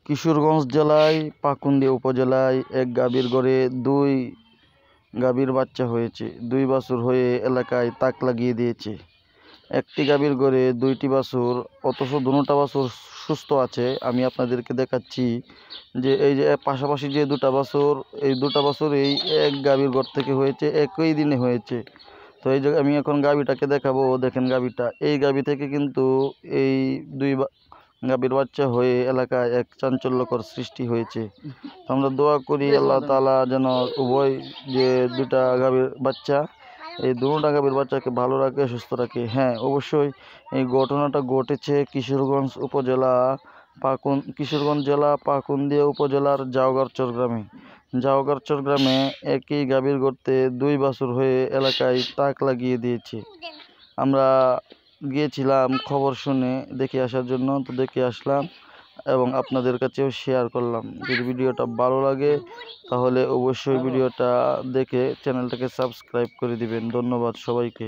কিশোরগঞ্জ জেলায় পাকুন্দিয়া উপজেলায় এক গাভীর ঘরে দুই গাভীর বাচ্চা হয়েছে। 2 বাছুর হয়ে এলাকায় তাক লাগিয়ে দিয়েছে। একটি গাভীর ঘরে 2টি বাছুর, অথচ দুটো বাছুর সুস্থ আছে। আমি আপনাদেরকে দেখাচ্ছি যে এই যে পাশাপাশি যে দুটা বাছুর, এই দুটা বাছুর এই এক গাভীর ঘর থেকে হয়েছে, একই দিনে হয়েছে। তো এই যে আমি এখন গাভীটাকে দেখাবো, দেখেন গাভীটা, এই গাভী থেকে কিন্তু এই দুই গাভীর বাচ্চা হয়ে এলাকায় এক চাঞ্চল্যকর সৃষ্টি হয়েছে। তো আমরা দোয়া করি আল্লাহ তাআলা যেন উভয় যে দুটা গাভীর বাচ্চা, এই দুটা গাভীর বাচ্চাকে ভালো রাখে, সুস্থ রাখে। হ্যাঁ, অবশ্যই এই ঘটনাটা ঘটেছে কিশোরগঞ্জ জেলা পাকুন্দিয়া উপজেলার জাওগারচর গ্রামে। জাওগারচর গ্রামে একই গাভীর গর্তে 2 বাছুর হয়ে এলাকায় তাক লাগিয়ে দিয়েছে। আমরা গিয়েছিলাম খবর শুনে দেখে আসার জন্য, তো দেখে আসলাম এবং আপনাদের কাছেও শেয়ার করলাম। যদি ভিডিওটা ভালো লাগে তাহলে অবশ্যই ভিডিওটা দেখে চ্যানেলটাকে সাবস্ক্রাইব করে দিবেন। ধন্যবাদ সবাইকে।